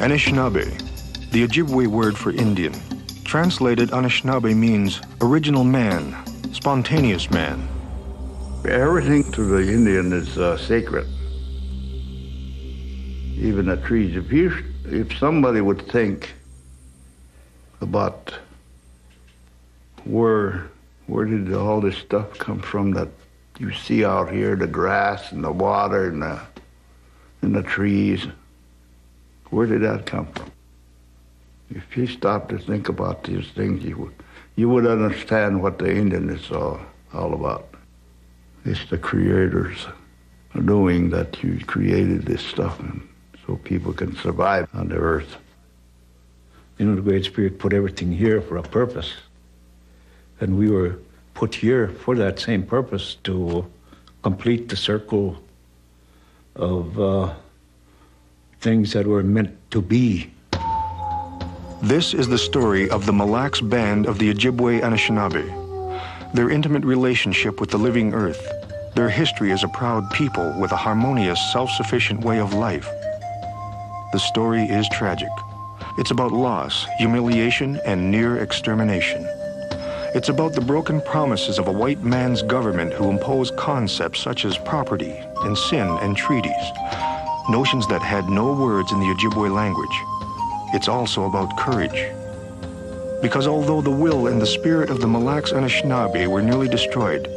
Anishinaabe, the Ojibwe word for Indian. Translated, Anishinaabe means original man, spontaneous man. Everything to the Indian is sacred. Even the trees. If somebody would think about where did all this stuff come from that you see out here, the grass and the water and the trees, where did that come from? If you stop to think about these things, you would understand what the Indian is all about. It's the creators knowing that you created this stuff and so people can survive on the earth. You know, the Great Spirit put everything here for a purpose. And we were put here for that same purpose, to complete the circle of things that were meant to be. This is the story of the Mille Lacs Band of the Ojibwe Anishinaabe. Their intimate relationship with the living earth. Their history as a proud people with a harmonious, self-sufficient way of life. The story is tragic. It's about loss, humiliation, and near extermination. It's about the broken promises of a white man's government who imposed concepts such as property and sin and treaties, notions that had no words in the Ojibwe language. It's also about courage. Because although the will and the spirit of the Mille Lacs Anishinaabe were nearly destroyed,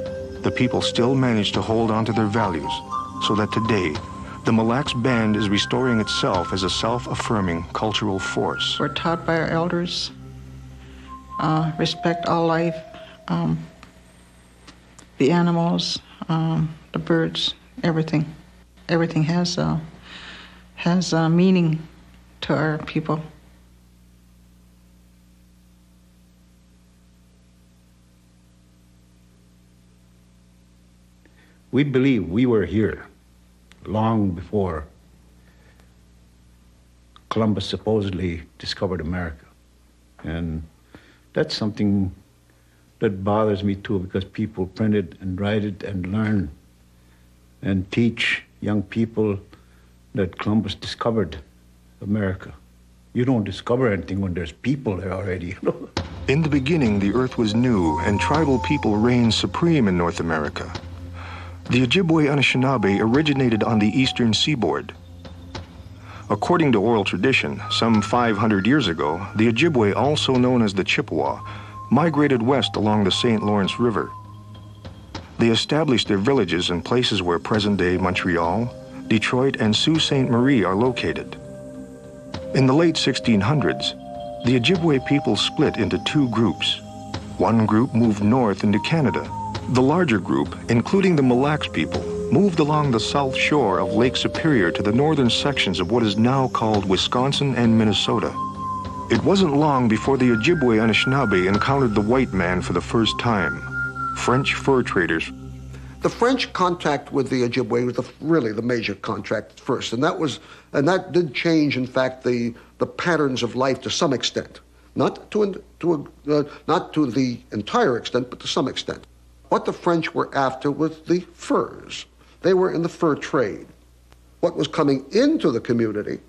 the people still managed to hold on to their values, so that today, the Mille Lacs Band is restoring itself as a self-affirming cultural force. We're taught by our elders, respect all life, the animals, the birds, everything. Everything has meaning to our people. We believe we were here long before Columbus supposedly discovered America. And that's something that bothers me too, because people print it and write it and learn and teach young people that Columbus discovered America. You don't discover anything when there's people there already, you know. In the beginning, the earth was new and tribal people reigned supreme in North America. The Ojibwe Anishinaabe originated on the eastern seaboard. According to oral tradition, some 500 years ago, the Ojibwe, also known as the Chippewa, migrated west along the St. Lawrence River. They established their villages in places where present-day Montreal, Detroit, and Sault Ste. Marie are located. In the late 1600s, the Ojibwe people split into two groups. One group moved north into Canada. The larger group, including the Mille Lacs people, moved along the south shore of Lake Superior to the northern sections of what is now called Wisconsin and Minnesota. It wasn't long before the Ojibwe Anishinaabe encountered the white man for the first time, French fur traders. The French contact with the Ojibwe was really the major contact first, and that did change, in fact, the patterns of life to some extent, not to the entire extent, but to some extent. What the French were after was the furs. They were in the fur trade. What was coming into the community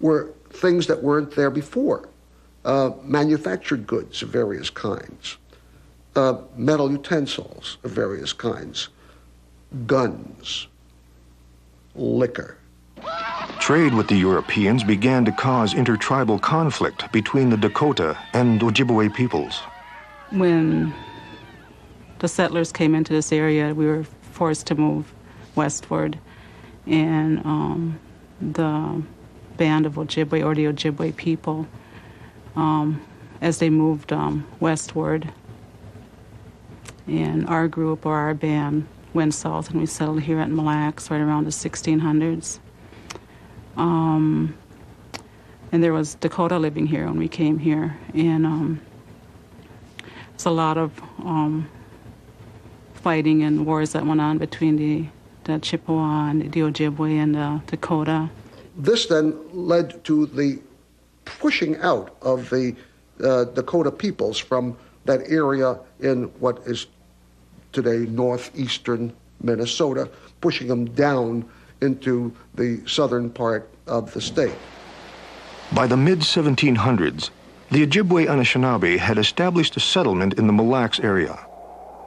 were things that weren't there before. Manufactured goods of various kinds, metal utensils of various kinds, guns, liquor. Trade with the Europeans began to cause intertribal conflict between the Dakota and Ojibwe peoples. When the settlers came into this area, we were forced to move westward, and the band of Ojibwe, or the Ojibwe people, as they moved westward, and our group, or our band, went south, and we settled here at Mille Lacs right around the 1600s. And there was Dakota living here when we came here, and it's a lot of fighting and wars that went on between the Chippewa and the Ojibwe and the Dakota. This then led to the pushing out of the Dakota peoples from that area in what is today northeastern Minnesota, pushing them down into the southern part of the state. By the mid-1700s, the Ojibwe Anishinaabe had established a settlement in the Mille Lacs area.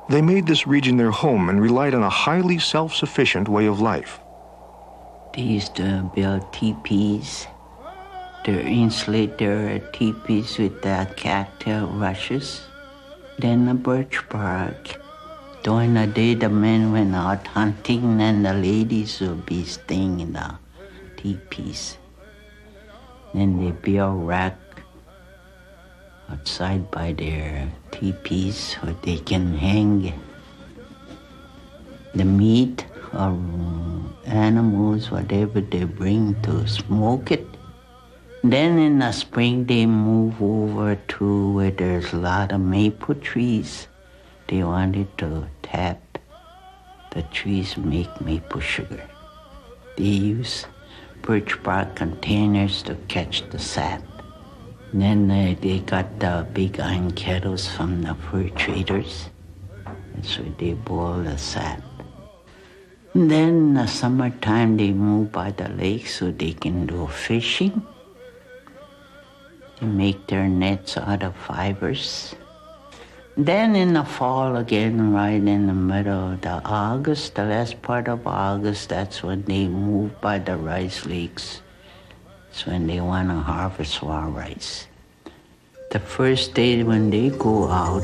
They made this region their home and relied on a highly self-sufficient way of life. They used to build teepees. They insulate their teepees with the cactus rushes, then the birch bark. During the day, the men went out hunting, and the ladies would be staying in the teepees. Then they build rack outside by their teepees where they can hang the meat or animals, whatever they bring, to smoke it. Then in the spring, they move over to where there's a lot of maple trees. They wanted to tap the trees, make maple sugar. They use birch bark containers to catch the sap. Then they got the big iron kettles from the fur traders. That's where they boil the sap. And then in the summertime, they move by the lake so they can do fishing. They make their nets out of fibers. Then in the fall again, right in the middle of the August, the last part of August, that's when they move by the rice lakes. It's when they want to harvest raw rice. The first day when they go out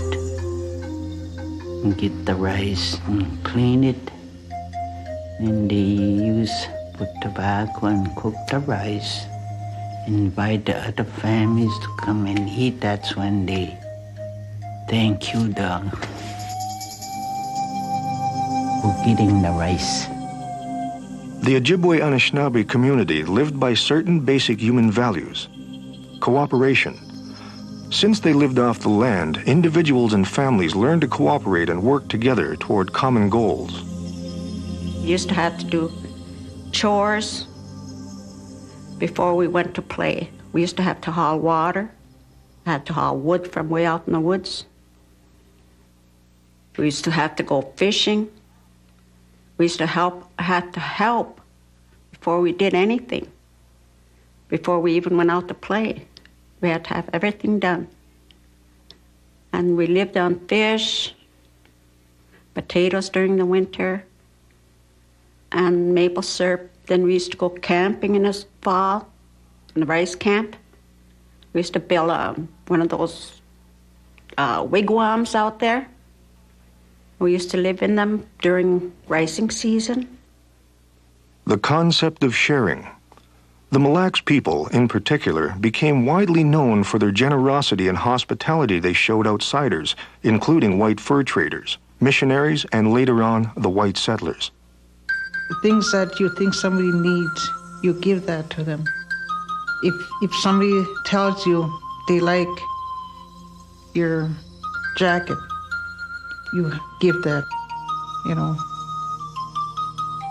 and get the rice and clean it, and they put tobacco and cook the rice, invite the other families to come and eat. That's when they thank you for getting the rice. The Ojibwe Anishinaabe community lived by certain basic human values. Cooperation. Since they lived off the land, individuals and families learned to cooperate and work together toward common goals. We used to have to do chores before we went to play. We used to have to haul water, had to haul wood from way out in the woods. We used to have to go fishing. We used to had to help before we did anything. Before we even went out to play, we had to have everything done. And we lived on fish, potatoes during the winter, and maple syrup. Then we used to go camping in the fall, in the rice camp. We used to build one of those wigwams out there. We used to live in them during ricing season. The concept of sharing. The Mille Lacs people, in particular, became widely known for their generosity and hospitality they showed outsiders, including white fur traders, missionaries, and later on, the white settlers. The things that you think somebody needs, you give that to them. If somebody tells you they like your jacket, you give that,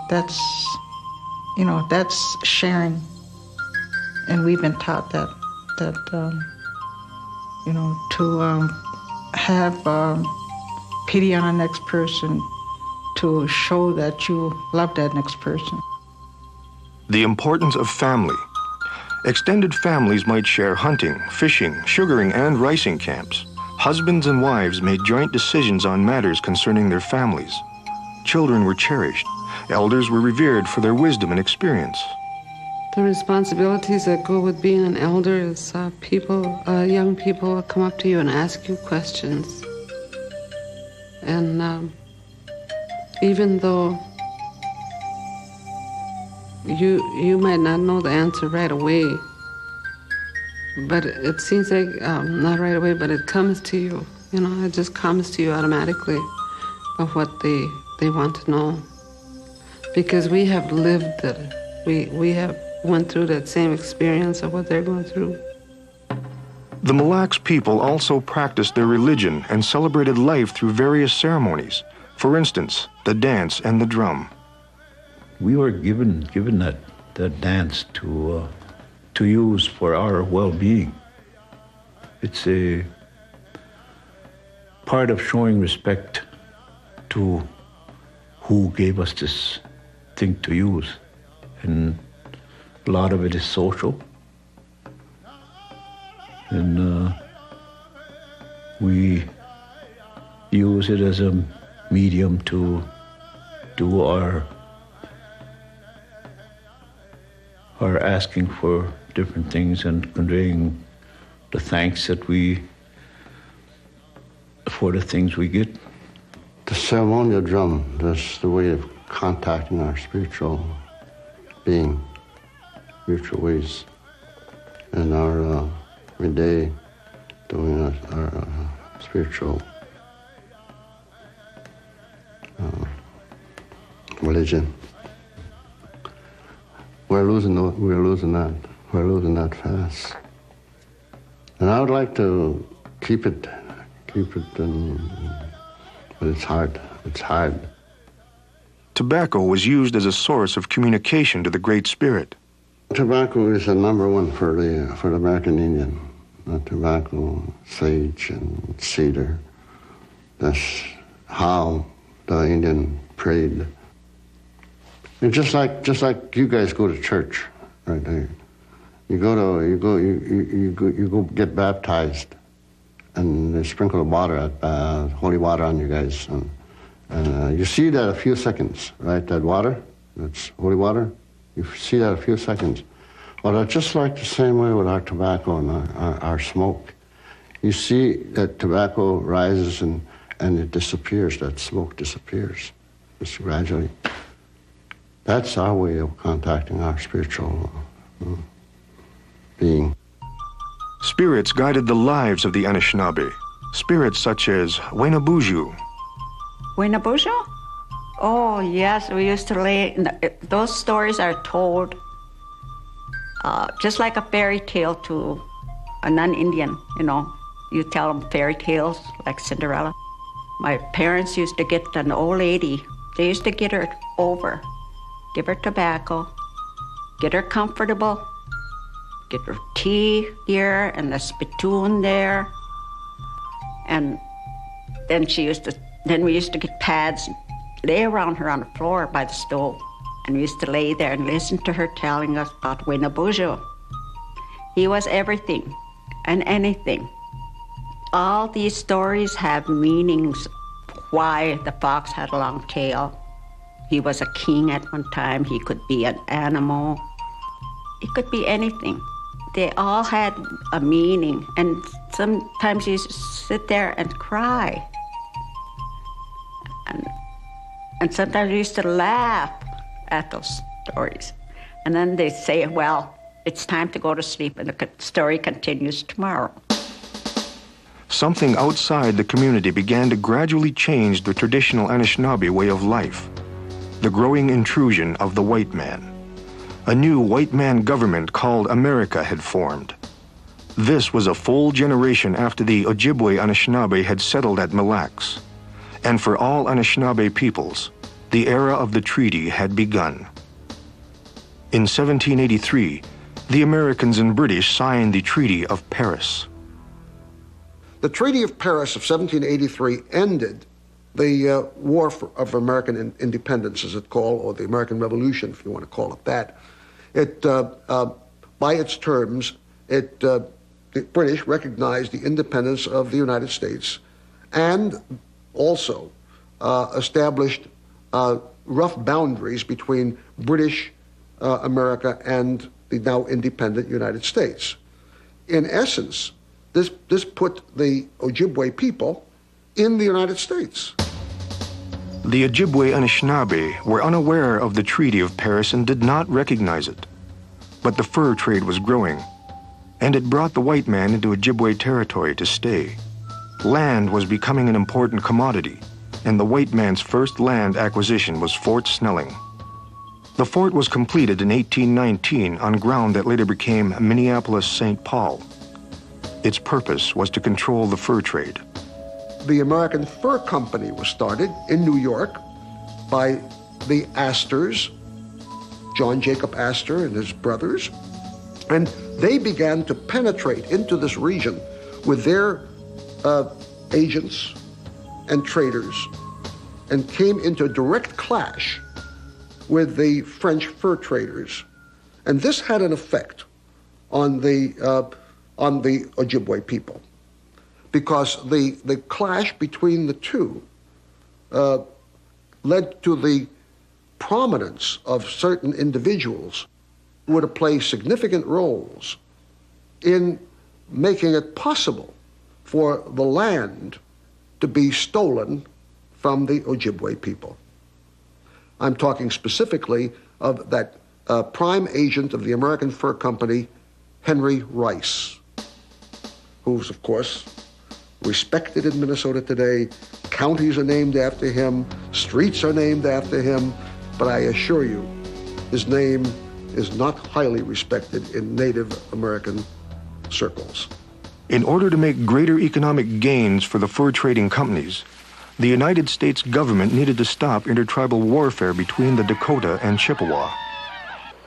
that's sharing. And we've been taught that to have pity on the next person, to show that you love that next person. The importance of family. Extended families might share hunting, fishing, sugaring, and ricing camps. Husbands and wives made joint decisions on matters concerning their families. Children were cherished, Elders were revered for their wisdom and experience. The responsibilities that go with being an elder is young people will come up to you and ask you questions. And even though you might not know the answer right away, but it seems like, not right away, but it comes to you. It just comes to you automatically of what they want to know. Because we have lived it. We have went through that same experience of what they're going through. The Mille Lacs people also practiced their religion and celebrated life through various ceremonies. For instance, the dance and the drum. We were given that dance to use for our well-being. It's a part of showing respect to who gave us this thing to use. And a lot of it is social. And we use it as a medium to do our asking for different things and conveying the thanks that for the things we get. The ceremonial drum, that's the way of contacting our spiritual being, spiritual ways. And our every day doing our spiritual religion. We're losing that fast. And I would like to keep it, but it's hard. Tobacco was used as a source of communication to the Great Spirit. Tobacco is the number one for the American Indian. Tobacco, sage, and cedar. That's how the Indian prayed. And just like you guys go to church, right there. You go get baptized, and they sprinkle the water, holy water on you guys, and you see that a few seconds, right? That water, that's holy water. You see that a few seconds. Well, that's just like the same way with our tobacco and our smoke. You see that tobacco rises and it disappears. That smoke disappears, just gradually. That's our way of contacting our spiritual being. Spirits guided the lives of the Anishinaabe. Spirits such as Wenabuju. Wenabuju? Oh, yes, we used to those stories are told just like a fairy tale to a non-Indian, You tell them fairy tales like Cinderella. My parents used to get an old lady. They used to get her over, give her tobacco, get her comfortable, get her tea here and a spittoon there. And then we used to get pads, lay around her on the floor by the stove. And we used to lay there and listen to her telling us about Wenabuju. He was everything and anything. All these stories have meanings. Why the fox had a long tail. He was a king at one time. He could be an animal. It could be anything. They all had a meaning. And sometimes you sit there and cry. And sometimes we used to laugh at those stories. And then they say, well, it's time to go to sleep, and the story continues tomorrow. Something outside the community began to gradually change the traditional Anishinaabe way of life. The growing intrusion of the white man. A new white man government called America had formed. This was a full generation after the Ojibwe Anishinaabe had settled at Mille Lacs. And for all Anishinaabe peoples, the era of the treaty had begun. In 1783, the Americans and British signed the Treaty of Paris. The Treaty of Paris of 1783 ended the War of American Independence, as it's called, or the American Revolution, if you want to call it that. It, by its terms, the British recognized the independence of the United States and also established rough boundaries between British America and the now independent United States. In essence, this put the Ojibwe people in the United States. The Ojibwe Anishinaabe were unaware of the Treaty of Paris and did not recognize it. But the fur trade was growing, and it brought the white man into Ojibwe territory to stay. Land was becoming an important commodity, and the white man's first land acquisition was Fort Snelling. The fort was completed in 1819 on ground that later became Minneapolis-St. Paul. Its purpose was to control the fur trade. The American Fur Company was started in New York by the Astors, John Jacob Astor and his brothers, and they began to penetrate into this region with their agents and traders and came into a direct clash with the French fur traders. And this had an effect on the Ojibwe people, because the clash between the two led to the prominence of certain individuals who would play significant roles in making it possible for the land to be stolen from the Ojibwe people. I'm talking specifically of that prime agent of the American Fur Company, Henry Rice, who's, of course, respected in Minnesota today. Counties are named after him, streets are named after him, but I assure you, his name is not highly respected in Native American circles. In order to make greater economic gains for the fur trading companies, the United States government needed to stop intertribal warfare between the Dakota and Chippewa.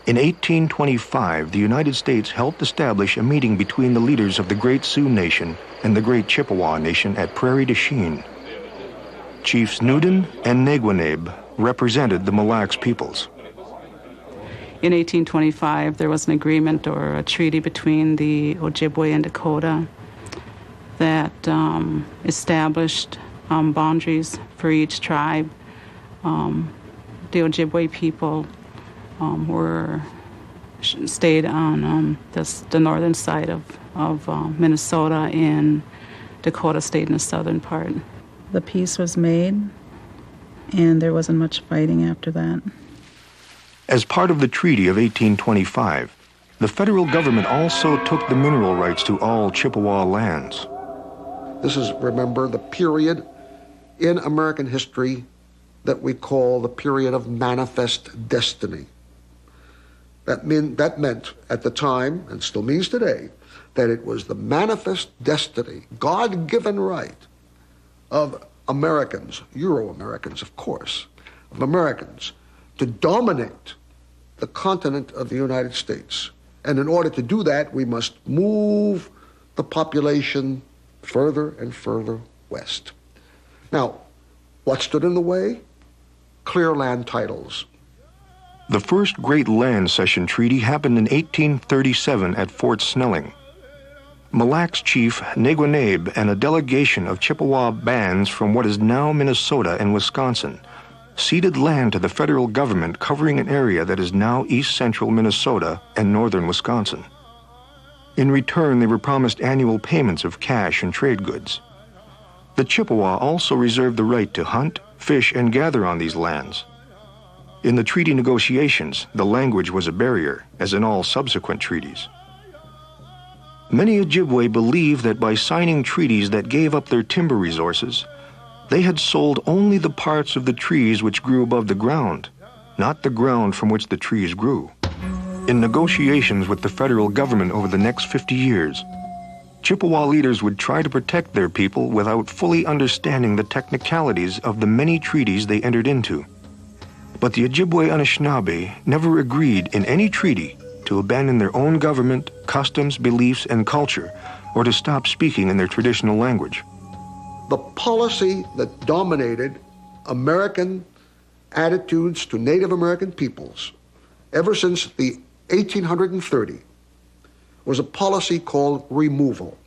In 1825, the United States helped establish a meeting between the leaders of the Great Sioux Nation and the Great Chippewa Nation at Prairie du Chien. Chiefs Newton and Neguanebe represented the Mille Lacs peoples. In 1825, there was an agreement or a treaty between the Ojibwe and Dakota that established boundaries for each tribe. The Ojibwe people stayed on the northern side of Minnesota, and Dakota stayed in the southern part. The peace was made, and there wasn't much fighting after that. As part of the Treaty of 1825, the federal government also took the mineral rights to all Chippewa lands. This is, remember, the period in American history that we call the period of manifest destiny. That meant at the time, and still means today, that it was the manifest destiny, God-given right of Americans, Euro-Americans, of course, of Americans, to dominate the continent of the United States. And in order to do that, we must move the population further and further west. Now, what stood in the way? Clear land titles. The first Great Land Cession Treaty happened in 1837 at Fort Snelling. Mille Lacs Chief Neguanebe and a delegation of Chippewa bands from what is now Minnesota and Wisconsin ceded land to the federal government covering an area that is now east-central Minnesota and northern Wisconsin. In return, they were promised annual payments of cash and trade goods. The Chippewa also reserved the right to hunt, fish, and gather on these lands. In the treaty negotiations, the language was a barrier, as in all subsequent treaties. Many Ojibwe believed that by signing treaties that gave up their timber resources, they had sold only the parts of the trees which grew above the ground, not the ground from which the trees grew. In negotiations with the federal government over the next 50 years, Chippewa leaders would try to protect their people without fully understanding the technicalities of the many treaties they entered into. But the Ojibwe Anishinaabe never agreed in any treaty to abandon their own government, customs, beliefs, and culture, or to stop speaking in their traditional language. The policy that dominated American attitudes to Native American peoples ever since the 1830 was a policy called removal.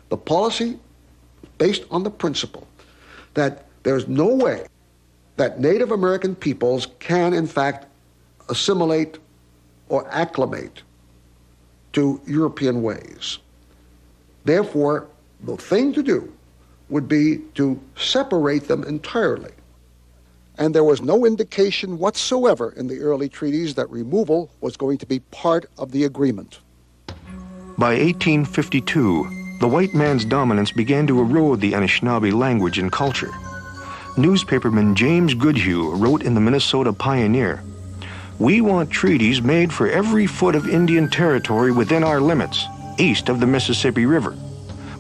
The policy based on the principle that there's no way that Native American peoples can, in fact, assimilate or acclimate to European ways. Therefore, the thing to do would be to separate them entirely. And there was no indication whatsoever in the early treaties that removal was going to be part of the agreement. By 1852, the white man's dominance began to erode the Anishinaabe language and culture. Newspaperman James Goodhue wrote in the Minnesota Pioneer, "We want treaties made for every foot of Indian territory within our limits, east of the Mississippi River.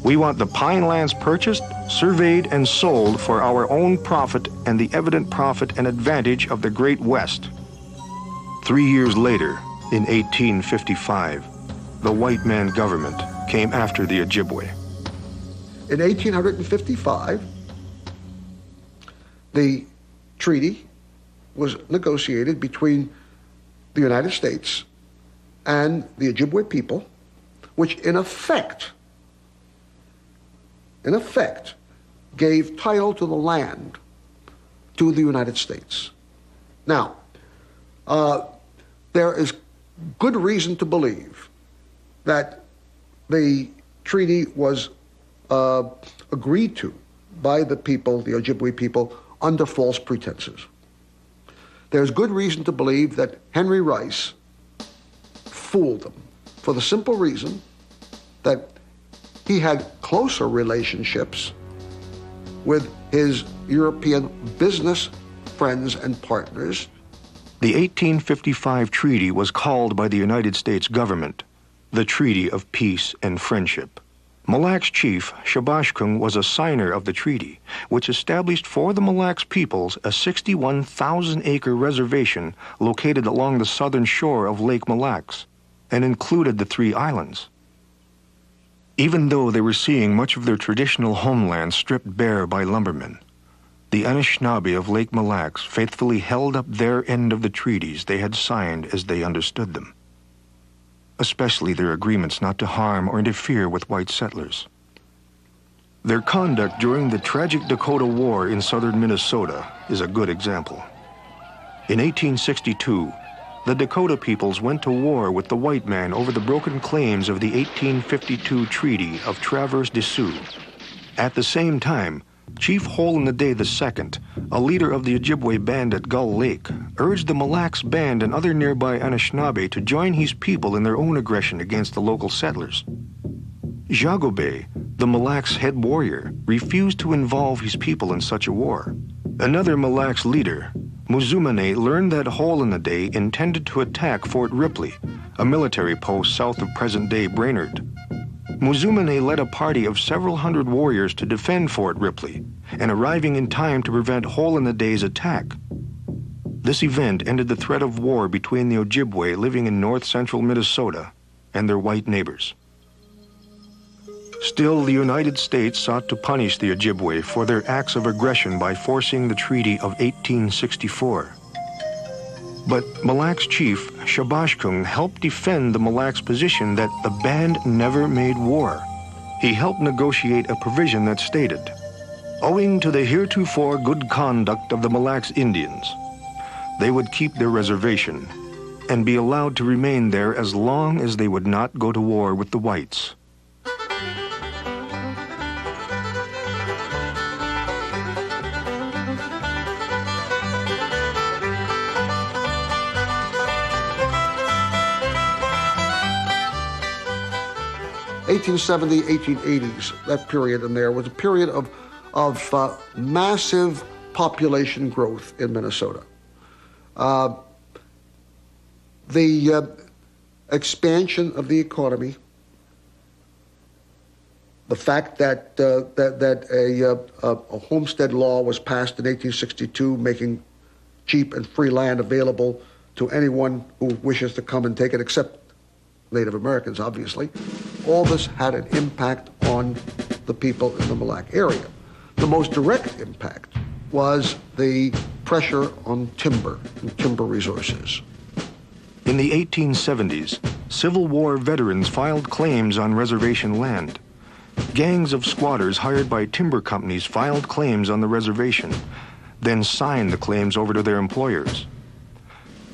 We want the pine lands purchased, surveyed, and sold for our own profit and the evident profit and advantage of the Great West." 3 years later, in 1855, the white man government came after the Ojibwe. In 1855, the treaty was negotiated between the United States and the Ojibwe people, which in effect, gave title to the land to the United States. Now, there is good reason to believe that the treaty was agreed to by the people, the Ojibwe people, under false pretenses. There's good reason to believe that Henry Rice fooled them for the simple reason that he had closer relationships with his European business friends and partners. The 1855 treaty was called by the United States government the Treaty of Peace and Friendship. Mille Lacs chief Shabashkung was a signer of the treaty, which established for the Mille Lacs peoples a 61,000-acre reservation located along the southern shore of Lake Mille Lacs and included the 3 islands. Even though they were seeing much of their traditional homeland stripped bare by lumbermen, the Anishinaabe of Lake Mille Lacs faithfully held up their end of the treaties they had signed as they understood them, especially their agreements not to harm or interfere with white settlers. Their conduct during the tragic Dakota War in southern Minnesota is a good example. In 1862, the Dakota peoples went to war with the white man over the broken claims of the 1852 Treaty of Traverse des Sioux. At the same time, Chief Hole in the Day II, a leader of the Ojibwe band at Gull Lake, urged the Mille Lacs band and other nearby Anishinaabe to join his people in their own aggression against the local settlers. Jagobe, the Mille Lacs head warrior, refused to involve his people in such a war. Another Mille Lacs leader, Muzumane, learned that Hole in the Day intended to attack Fort Ripley, a military post south of present-day Brainerd. Muzumane led a party of several hundred warriors to defend Fort Ripley, and arriving in time to prevent Hole in the Day's attack. This event ended the threat of war between the Ojibwe living in north-central Minnesota and their white neighbors. Still, the United States sought to punish the Ojibwe for their acts of aggression by forcing the Treaty of 1864. But Mille Lacs chief Shabashkung helped defend the Mille Lacs position that the band never made war. He helped negotiate a provision that stated, "Owing to the heretofore good conduct of the Mille Lacs Indians, they would keep their reservation and be allowed to remain there as long as they would not go to war with the whites." (1870, 1880s), that period in there was a period of massive population growth in Minnesota. The expansion of the economy, the fact that a homestead law was passed in 1862, making cheap and free land available to anyone who wishes to come and take it, except Native Americans, obviously. All this had an impact on the people in the Mille Lacs area. The most direct impact was the pressure on timber and timber resources. In the 1870s, Civil War veterans filed claims on reservation land. Gangs of squatters hired by timber companies filed claims on the reservation. then signed the claims over to their employers.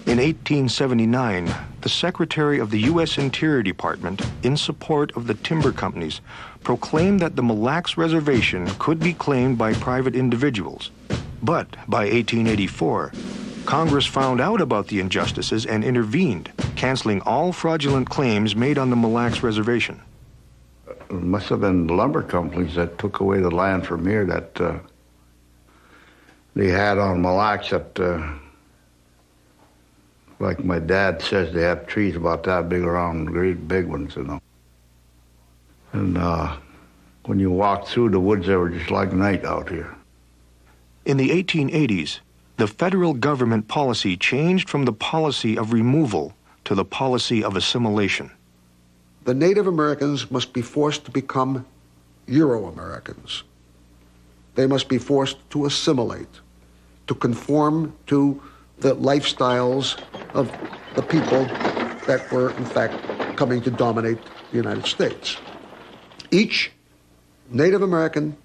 In 1879, the Secretary of the U.S. Interior Department, in support of the timber companies, proclaimed that the Mille Lacs Reservation could be claimed by private individuals. But by 1884, Congress found out about the injustices and intervened, canceling all fraudulent claims made on the Mille Lacs Reservation. It must have been lumber companies that took away the land from here that they had on Mille Lacs that, like my dad says, they have trees about that big around, great big ones, you know. And when you walked through the woods, they were just like night out here. In the 1880s, the federal government policy changed from the policy of removal to the policy of assimilation. The Native Americans must be forced to become Euro-Americans. They must be forced to assimilate, to conform to the lifestyles of the people that were, in fact, coming to dominate the United States. Each Native American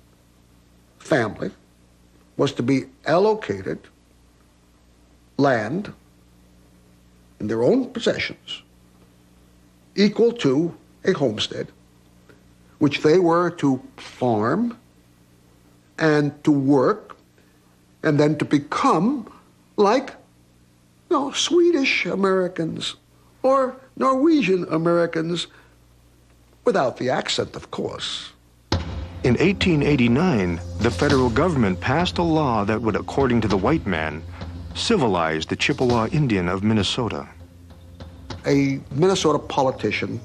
family was to be allocated land in their own possessions equal to a homestead, which they were to farm and to work and then to become like, you know, Swedish Americans or Norwegian Americans, without the accent, of course. In 1889, the federal government passed a law that would, according to the white man, civilize the Chippewa Indian of Minnesota. A Minnesota politician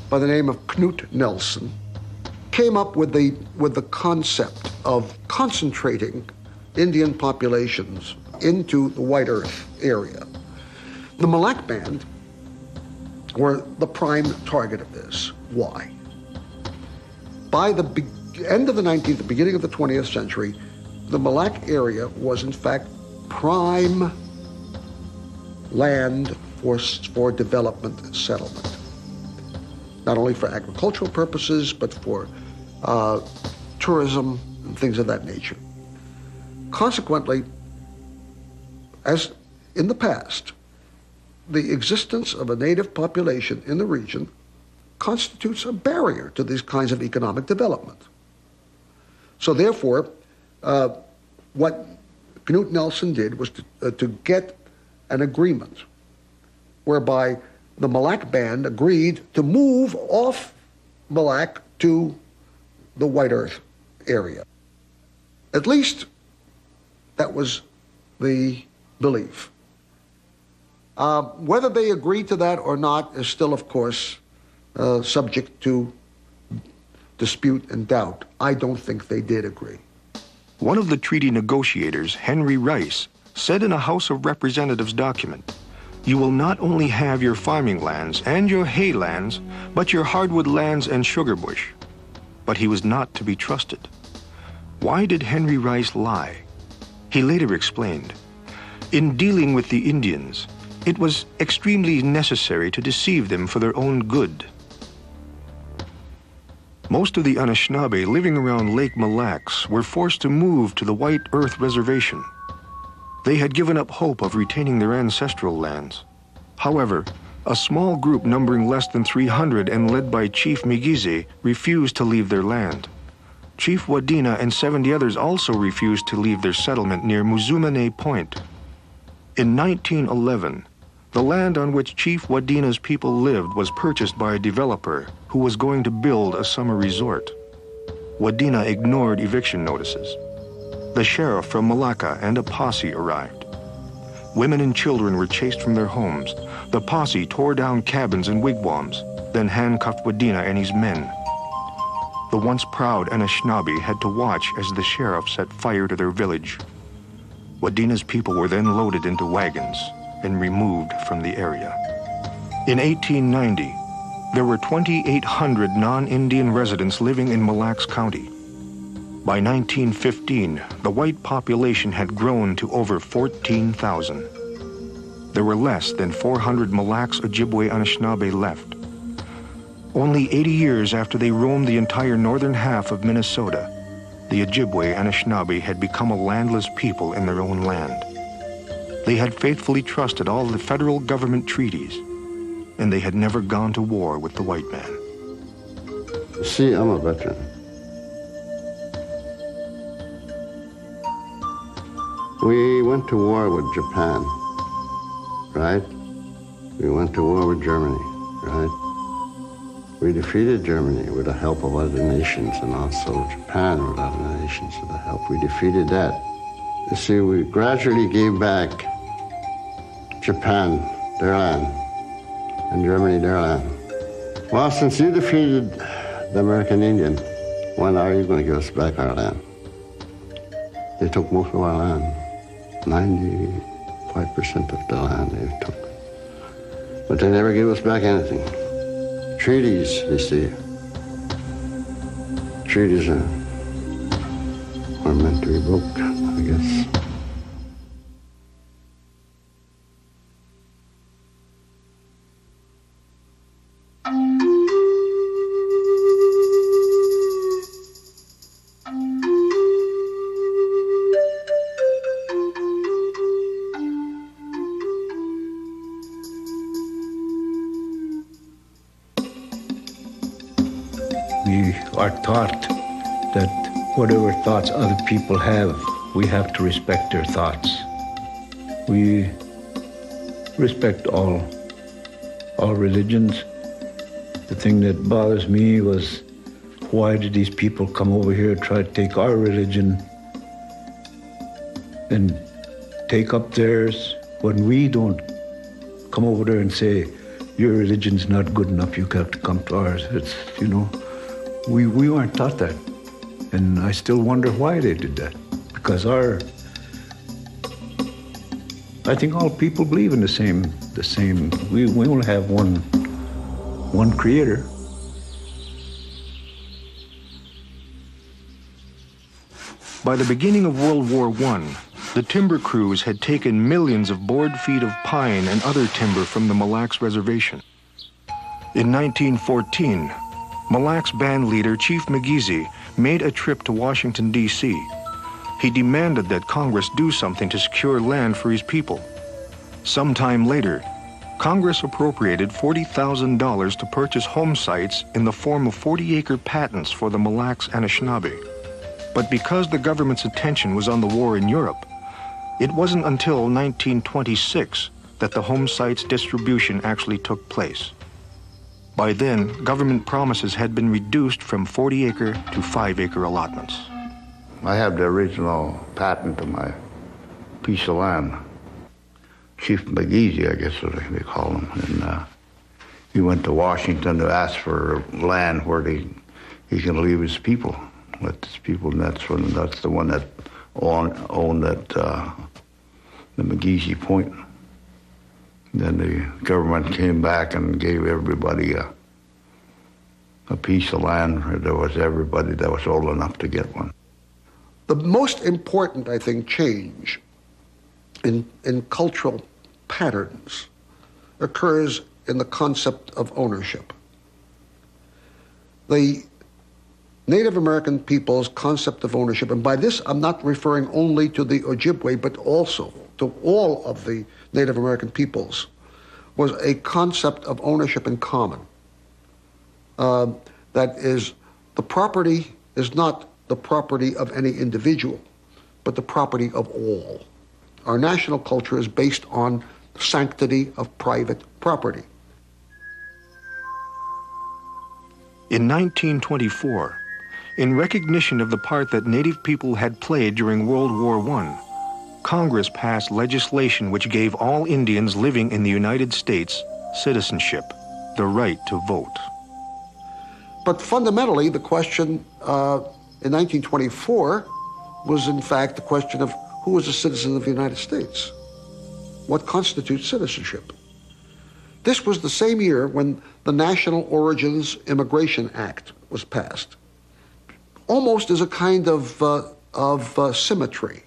by the name of Knut Nelson came up with the concept of concentrating Indian populations into the White Earth area. The Mille Lacs Band were the prime target of this. Why? By the end of the 19th, the beginning of the 20th century, the Mille Lacs area was in fact prime land for development and settlement. Not only for agricultural purposes, but for tourism and things of that nature. Consequently, as in the past, the existence of a native population in the region constitutes a barrier to these kinds of economic development. So therefore, what Knut Nelson did was to get an agreement whereby the Mille Lacs Band agreed to move off Mille Lacs to the White Earth area. At least that was the belief. Whether they agreed to that or not is still, of course, subject to dispute and doubt. I don't think they did agree. One of the treaty negotiators, Henry Rice, said in a House of Representatives document, "You will not only have your farming lands and your hay lands, but your hardwood lands and sugar bush." But he was not to be trusted. Why did Henry Rice lie? He later explained, "In dealing with the Indians, it was extremely necessary to deceive them for their own good." Most of the Anishinaabe living around Lake Mille Lacs were forced to move to the White Earth Reservation. They had given up hope of retaining their ancestral lands. However, a small group numbering less than 300 and led by Chief Migize refused to leave their land. Chief Wadena and 70 others also refused to leave their settlement near Muzumane Point. In 1911, the land on which Chief Wadena's people lived was purchased by a developer who was going to build a summer resort. Wadena ignored eviction notices. The sheriff from Malacca and a posse arrived. Women and children were chased from their homes. The posse tore down cabins and wigwams, then handcuffed Wadena and his men. The once proud Anishinaabe had to watch as the sheriff set fire to their village. Wadena's people were then loaded into wagons and removed from the area. In 1890, there were 2,800 non-Indian residents living in Mille Lacs County. By 1915, the white population had grown to over 14,000. There were less than 400 Mille Lacs Ojibwe Anishinaabe left. Only 80 years after they roamed the entire northern half of Minnesota, the Ojibwe Anishinaabe had become a landless people in their own land. They had faithfully trusted all the federal government treaties, and they had never gone to war with the white man. See, I'm a veteran. We went to war with Japan, right? We went to war with Germany, right? We defeated Germany with the help of other nations, and also Japan with other nations with the help. We defeated that. You see, we gradually gave back Japan their land and Germany their land. Well, since you defeated the American Indian, when are you going to give us back our land? They took most of our land. 95% of the land they took. But they never gave us back anything. Treaties, you see. Treaties are meant to be broke, I guess. We are taught that whatever thoughts other people have, we have to respect their thoughts. We respect all religions. The thing that bothers me was, why did these people come over here and try to take our religion and take up theirs when we don't come over there and say, your religion's not good enough, you have to come to ours. It's, you know, we weren't taught that. And I still wonder why they did that. Because I think all people believe in the same, we only have one creator. By the beginning of World War I, the timber crews had taken millions of board feet of pine and other timber from the Mille Lacs Reservation. In 1914, Mille Lacs band leader Chief McGeezy made a trip to Washington, D.C. He demanded that Congress do something to secure land for his people. Sometime later, Congress appropriated $40,000 to purchase home sites in the form of 40-acre patents for the Mille Lacs Anishinaabe. But because the government's attention was on the war in Europe, it wasn't until 1926 that the home sites distribution actually took place. By then, government promises had been reduced from 40-acre to 5-acre allotments. I have the original patent of my piece of land. Chief McGeezy, I guess they call him. And he went to Washington to ask for land where he can leave his people. Let his people, and that's the one that owned that the McGeezy Point. Then the government came back and gave everybody a piece of land. There was everybody that was old enough to get one. The most important, I think, change in cultural patterns occurs in the concept of ownership. The Native American people's concept of ownership, and by this I'm not referring only to the Ojibwe, but also to all of the Native American peoples, was a concept of ownership in common. That is, the property is not the property of any individual, but the property of all. Our national culture is based on the sanctity of private property. In 1924, in recognition of the part that Native people had played during World War I, Congress passed legislation which gave all Indians living in the United States citizenship, the right to vote. But fundamentally, the question in 1924 was in fact the question of who is a citizen of the United States? What constitutes citizenship? This was the same year when the National Origins Immigration Act was passed, almost as a kind of symmetry,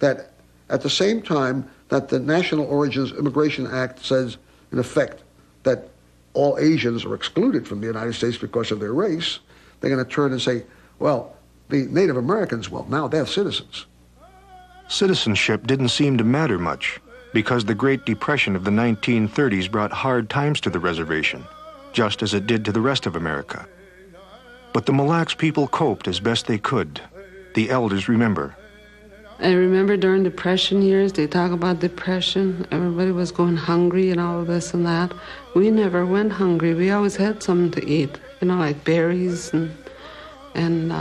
that at the same time that the National Origins Immigration Act says, in effect, that all Asians are excluded from the United States because of their race, they're going to turn and say, well, The Native Americans, well, now they're citizens. Citizenship didn't seem to matter much because the Great Depression of the 1930s brought hard times to the reservation, just as it did to the rest of America. But the Mille Lacs people coped as best they could. The elders remember. I remember during Depression years, they talk about Depression. Everybody was going hungry and all of this and that. We never went hungry. We always had something to eat, you know, like berries and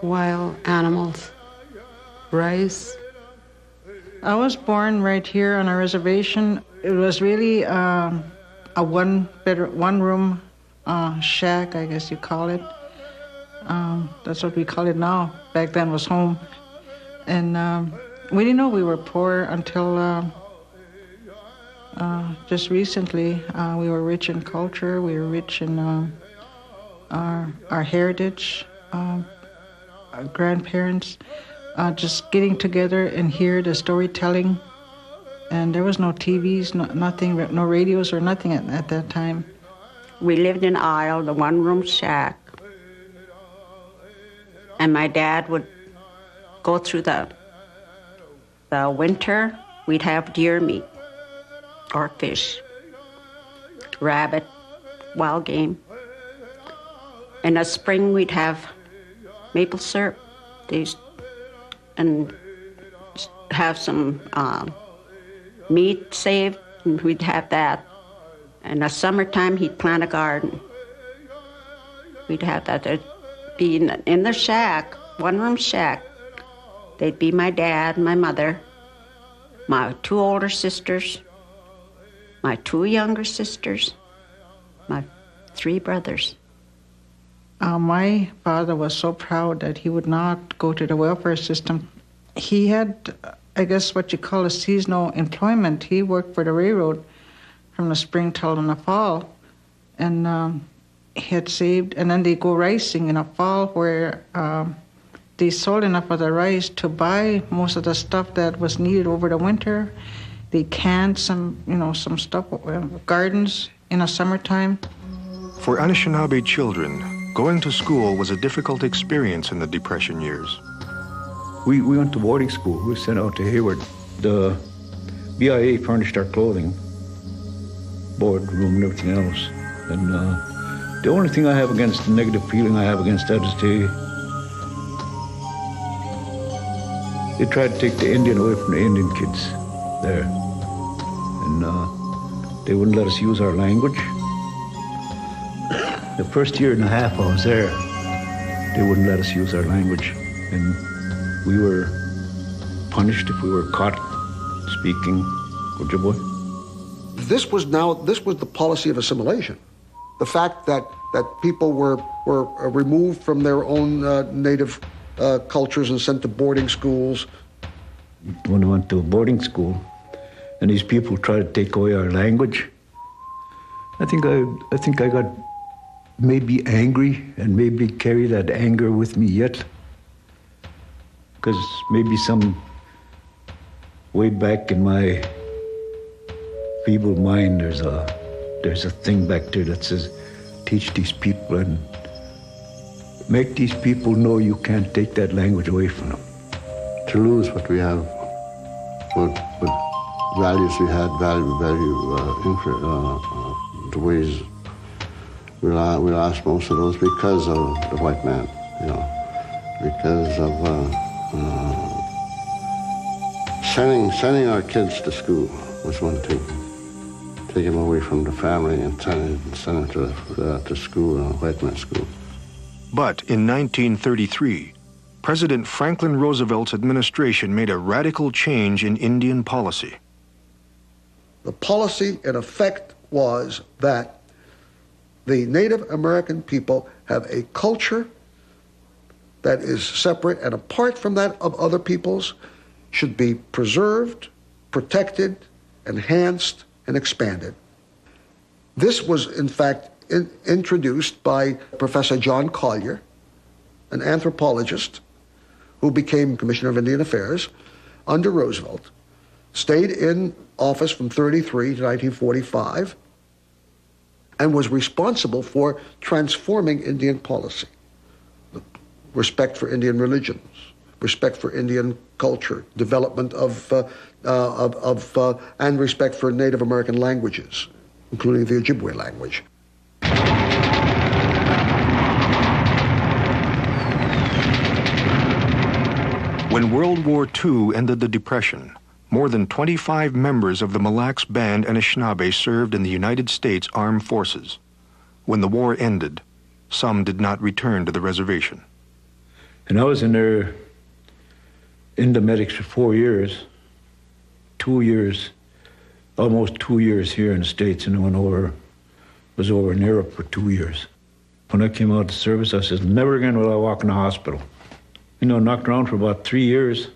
wild animals, rice. I was born right here on a reservation. It was really a one-room shack, I guess you call it. That's what we call it now. Back then was home. And we didn't know we were poor until just recently. We were rich in culture. We were rich in our heritage, our grandparents. Just getting together and hear the storytelling. And there was no TVs, nothing, no radios or nothing at that time. We lived in Isle, the one-room shack. And my dad would go through the winter, we'd have deer meat or fish, rabbit, wild game. In the spring, we'd have maple syrup. And have some meat saved, and we'd have that. In the summertime, he'd plant a garden. We'd have that. There'd be in the shack, one-room shack. They'd be my dad, my mother, my 2 older sisters, my 2 younger sisters, my 3 brothers. My father was so proud that he would not go to the welfare system. He had, I guess, what you call a seasonal employment. He worked for the railroad from the spring till in the fall. And he had saved, and then they go ricing in the fall where they sold enough of the rice to buy most of the stuff that was needed over the winter. They canned some stuff, gardens in the summertime. For Anishinaabe children, going to school was a difficult experience in the Depression years. We went to boarding school. We were sent out to Hayward. The BIA furnished our clothing, board room and everything else. And the only thing I have against, the negative feeling I have against that is they tried to take the Indian away from the Indian kids there. And they wouldn't let us use our language. The first year and a half I was there, they wouldn't let us use our language. And we were punished if we were caught speaking Ojibwe. This was the policy of assimilation. The fact that people were removed from their own native cultures and sent to boarding schools. When we went to a boarding school, and these people tried to take away our language, I think I got maybe angry and maybe carry that anger with me yet. Because maybe some way back in my feeble mind, there's a thing back there that says, teach these people and make these people know you can't take that language away from them. To lose what we have, what values we had, the ways we lost most of those because of the white man, because of sending our kids to school was one thing. Take them away from the family and send them to school, white man's school. But in 1933, President Franklin Roosevelt's administration made a radical change in Indian policy. The policy, in effect, was that the Native American people have a culture that is separate and apart from that of other peoples, should be preserved, protected, enhanced, and expanded. This was, in fact, introduced by Professor John Collier, an anthropologist who became Commissioner of Indian Affairs under Roosevelt, stayed in office from 1933 to 1945, and was responsible for transforming Indian policy. respect for Indian religions, respect for Indian culture, development and respect for Native American languages, including the Ojibwe language. When World War II ended the Depression, more than 25 members of the Mille Lacs Band Anishinaabe served in the United States Armed Forces. When the war ended, some did not return to the reservation. And I was in there in the medics for 4 years, 2 years, almost 2 years here in the States, and was over in Europe for 2 years. When I came out of the service, I said, never again will I walk in a hospital. Knocked around for about 3 years.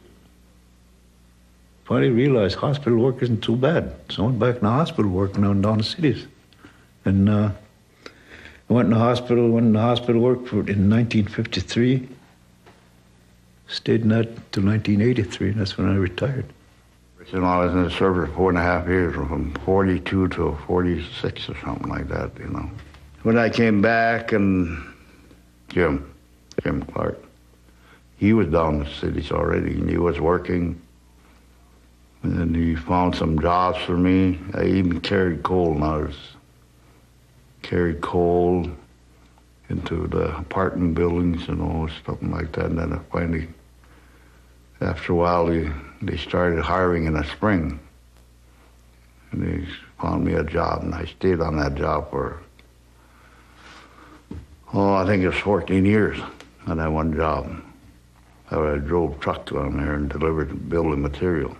Finally realized hospital work isn't too bad. So I went back in the hospital working down the cities. And I went in the hospital work in 1953. Stayed in that till 1983, and that's when I retired. I was in the service for 4.5 years, from 42 to 46 or something like that, When I came back, and Jim Clark, he was down in the cities already, and he was working. And then he found some jobs for me. I even carried coal, carried coal into the apartment buildings, something like that. And then I finally, after a while, they started hiring in the spring. And they found me a job, and I stayed on that job for, I think it was 14 years on that one job. I drove truck down there and delivered building material.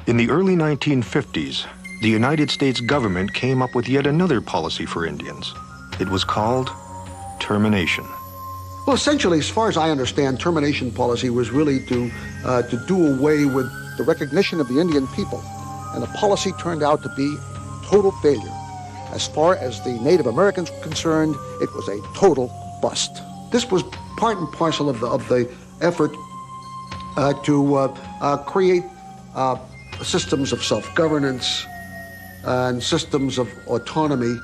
In the early 1950s, the United States government came up with yet another policy for Indians. It was called termination. Well, essentially, as far as I understand, termination policy was really to do away with the recognition of the Indian people. And the policy turned out to be total failure. As far as the Native Americans were concerned, it was a total bust. This was part and parcel of the effort to create systems of self-governance and systems of autonomy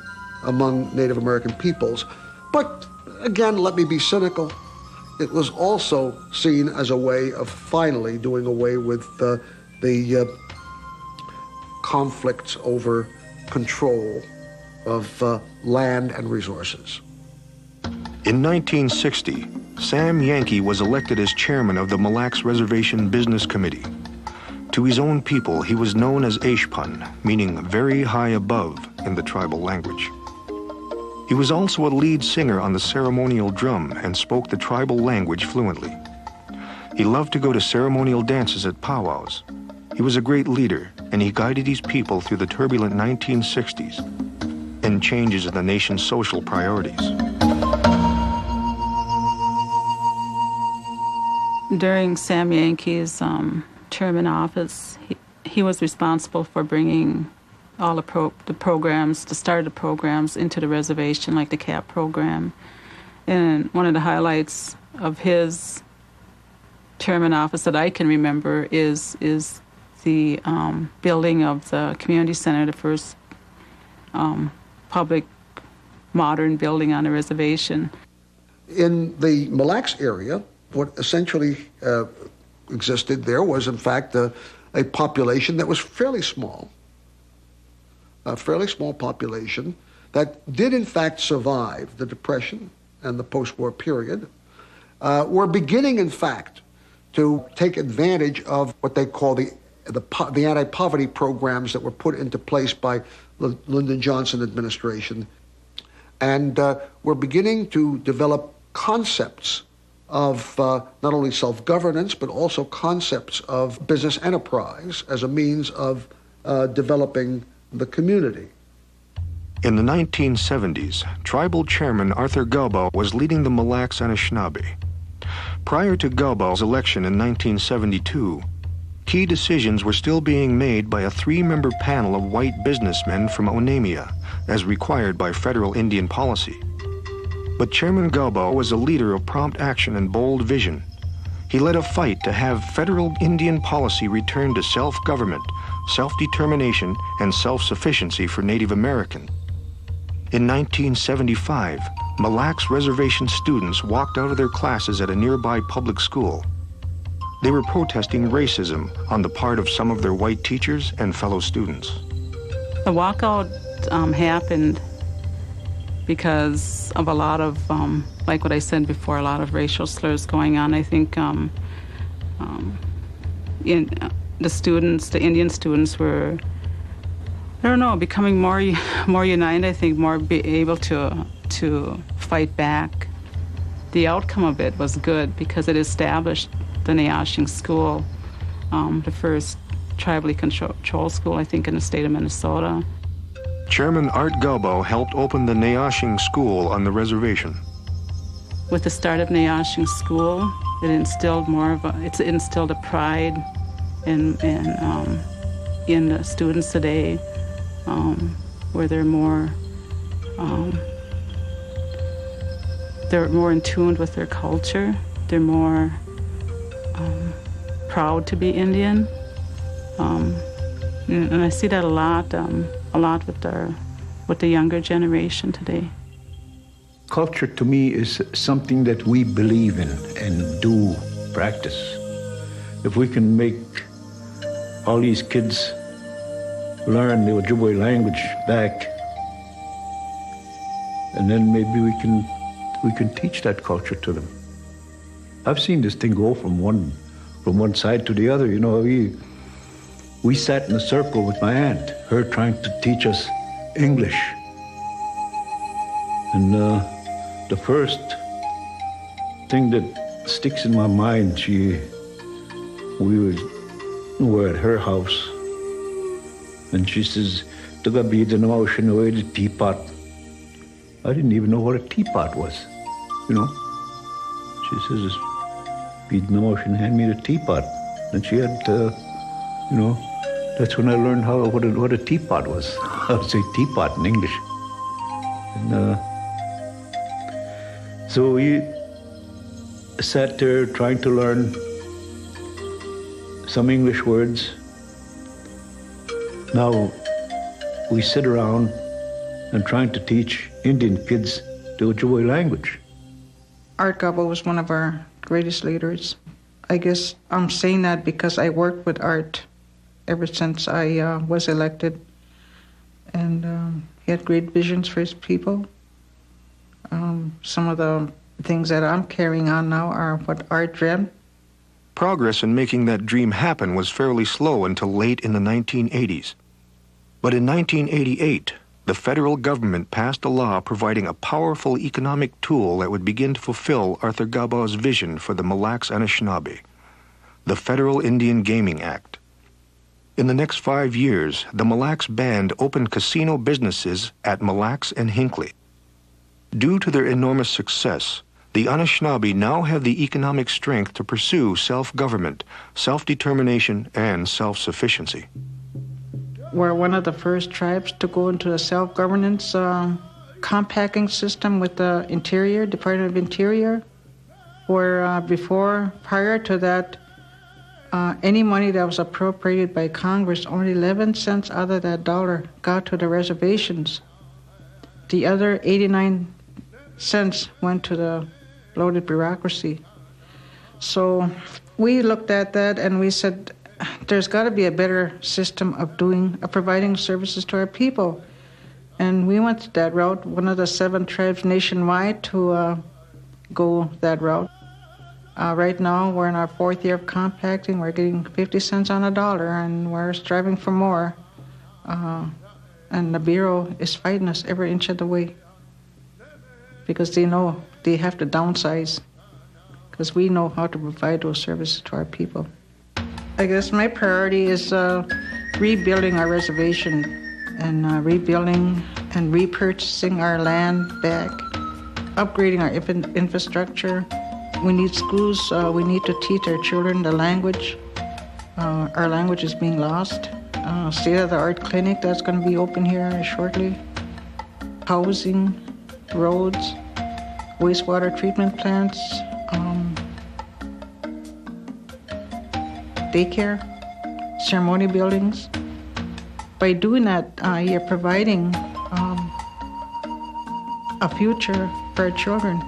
among Native American peoples. But again, let me be cynical. It was also seen as a way of finally doing away with the conflicts over control of land and resources. In 1960, Sam Yankee was elected as chairman of the Mille Lacs Reservation Business Committee. To his own people, he was known as Aishpun, meaning very high above in the tribal language. He was also a lead singer on the ceremonial drum and spoke the tribal language fluently. He loved to go to ceremonial dances at powwows. He was a great leader, and he guided his people through the turbulent 1960s and changes in the nation's social priorities. During Sam Yankee's term in office, he was responsible for bringing all the programs, the start of the programs into the reservation, like the CAP program. And one of the highlights of his term in office that I can remember is the building of the community center, the first public modern building on the reservation. In the Mille Lacs area, what essentially existed there was, in fact, a population that was fairly small, a fairly small population that did, in fact, survive the Depression and the post-war period, were beginning, in fact, to take advantage of what they call the anti-poverty programs that were put into place by the Lyndon Johnson administration, and were beginning to develop concepts of not only self-governance, but also concepts of business enterprise as a means of developing the community. In the 1970s, tribal chairman Arthur Galbaugh was leading the Mille Lacs Anishinaabe. Prior to Galbaugh's election in 1972, key decisions were still being made by a 3-member panel of white businessmen from Onamia, as required by federal Indian policy. But Chairman Galbaugh was a leader of prompt action and bold vision. He led a fight to have federal Indian policy return to self-government, self-determination, and self-sufficiency for Native Americans. In 1975, Mille Lacs reservation students walked out of their classes at a nearby public school. They were protesting racism on the part of some of their white teachers and fellow students. The walkout happened because of a lot of, like what I said before, a lot of racial slurs going on. I think the students, the Indian students were, I don't know, becoming more united, I think, more be able to fight back. The outcome of it was good because it established the Nayashing School, the first tribally controlled school, I think, in the state of Minnesota. Chairman Art Galbo helped open the Nayashing School on the reservation. With the start of Nayashing School, it instilled a pride in the students today, where they're more in tune with their culture. They're more proud to be Indian, and I see that a lot with the younger generation today. Culture to me is something that we believe in and do practice. If we can make all these kids learn the Ojibwe language back, and then maybe we can teach that culture to them. I've seen this thing go from one side to the other. You know, we sat in a circle with my aunt, her trying to teach us English. And the first thing that sticks in my mind, we were at her house, and she says, the teapot. I didn't even know what a teapot was, you know. She says, hand me the teapot. And she had, you know, that's when I learned what a teapot was. How to say teapot in English. And so we sat there trying to learn some English words. Now we sit around and trying to teach Indian kids the Ojibwe language. Art Galbo was one of our greatest leaders. I guess I'm saying that because I worked with Art ever since I was elected. And he had great visions for his people. Some of the things that I'm carrying on now are what Art dreamt. Progress in making that dream happen was fairly slow until late in the 1980s. But in 1988, the federal government passed a law providing a powerful economic tool that would begin to fulfill Arthur Galbo's vision for the Mille Lacs Anishinaabe, the Federal Indian Gaming Act. In the next 5 years, the Mille Lacs Band opened casino businesses at Mille Lacs and Hinckley. Due to their enormous success, the Anishinaabe now have the economic strength to pursue self-government, self-determination, and self-sufficiency. We're one of the first tribes to go into a self-governance compacting system with the Interior, Department of Interior, where prior to that, any money that was appropriated by Congress, only 11 cents out of that dollar got to the reservations. The other 89 cents went to the bloated bureaucracy. So we looked at that and we said, there's got to be a better system of providing services to our people. And we went that route, one of the 7 tribes nationwide to go that route. Right now, we're in our 4th year of compacting. We're getting 50 cents on a dollar, and we're striving for more. And the Bureau is fighting us every inch of the way because they know they have to downsize because we know how to provide those services to our people. I guess my priority is rebuilding our reservation and rebuilding and repurchasing our land back, upgrading our infrastructure. We need schools. We need to teach our children the language. Our language is being lost. State-of-the-art clinic that's going to be open here shortly. Housing, roads, wastewater treatment plants, daycare, ceremony buildings. By doing that, you're providing a future for our children.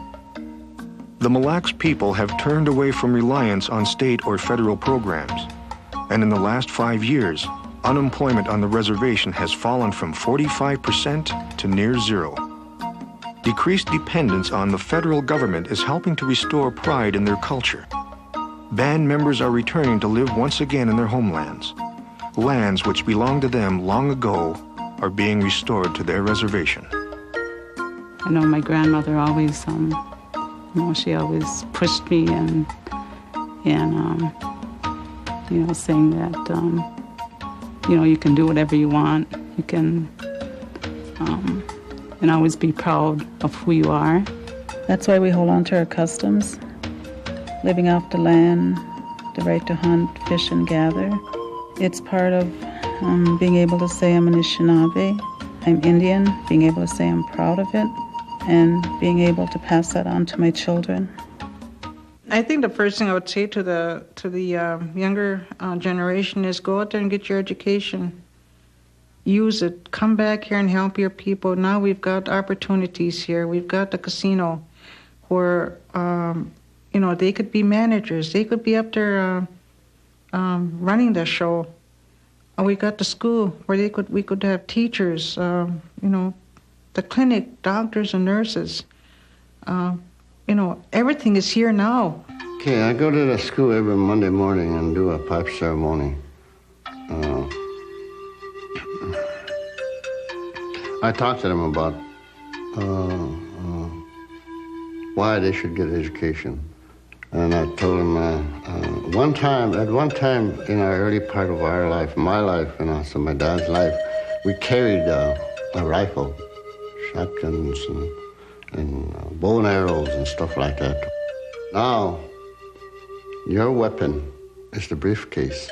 The Mille Lacs people have turned away from reliance on state or federal programs. And in the last 5 years, unemployment on the reservation has fallen from 45% to near zero. Decreased dependence on the federal government is helping to restore pride in their culture. Band members are returning to live once again in their homelands. Lands which belonged to them long ago are being restored to their reservation. I know my grandmother always, she always pushed me and saying that, you can do whatever you want. You can, and always be proud of who you are. That's why we hold on to our customs, living off the land, the right to hunt, fish, and gather. It's part of being able to say I'm an Anishinaabe, I'm Indian, being able to say I'm proud of it, and being able to pass that on to my children. I think the first thing I would say to the younger generation is go out there and get your education. Use it. Come back here and help your people. Now we've got opportunities here. We've got the casino where, they could be managers. They could be up there running the show. We got the school where we could have teachers, the clinic, doctors and nurses. Everything is here now. Okay, I go to the school every Monday morning and do a pipe ceremony. I talk to them about why they should get education. And I told them at one time in our early part of our life, my life and also my dad's life, we carried a rifle, shotguns and bow and arrows and stuff like that. Now, your weapon is the briefcase.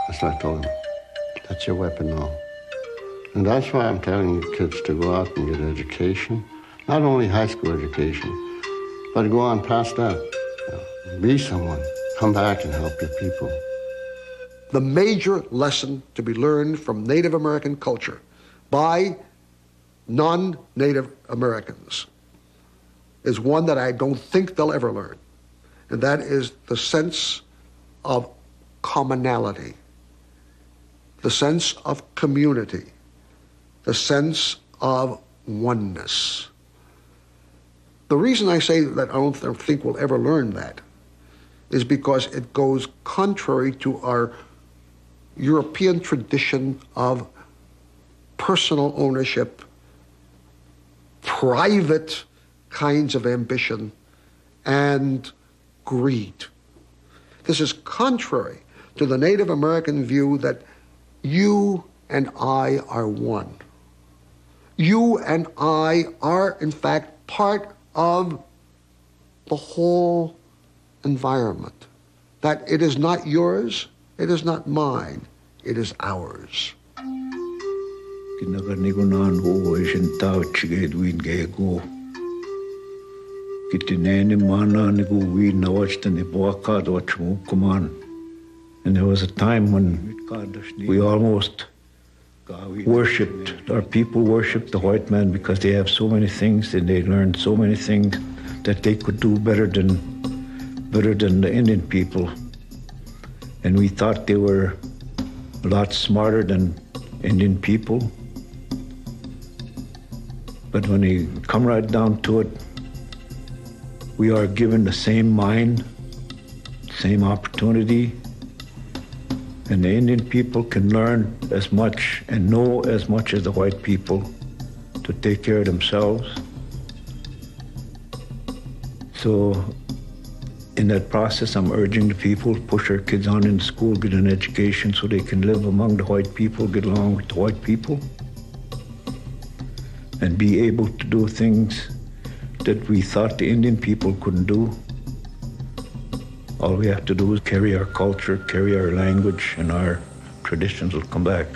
That's what I told them. That's your weapon now. And that's why I'm telling you kids to go out and get an education, not only high school education, but go on past that. Be someone. Come back and help your people. The major lesson to be learned from Native American culture by non-Native Americans is one that I don't think they'll ever learn, and that is the sense of commonality, the sense of community, the sense of oneness. The reason I say that I don't think we'll ever learn that is because it goes contrary to our European tradition of personal ownership, private kinds of ambition, and greed. This is contrary to the Native American view that you and I are one. You and I are, in fact, part of the whole environment. That it is not yours, it is not mine, it is ours. And there was a time when we almost worshipped, our people worshipped the white man because they have so many things and they learned so many things that they could do better than the Indian people. And we thought they were a lot smarter than Indian people. But when you come right down to it, we are given the same mind, same opportunity, and the Indian people can learn as much and know as much as the white people to take care of themselves. So in that process, I'm urging the people to push our kids on in school, get an education so they can live among the white people, get along with the white people, and be able to do things that we thought the Indian people couldn't do. All we have to do is carry our culture, carry our language, and our traditions will come back.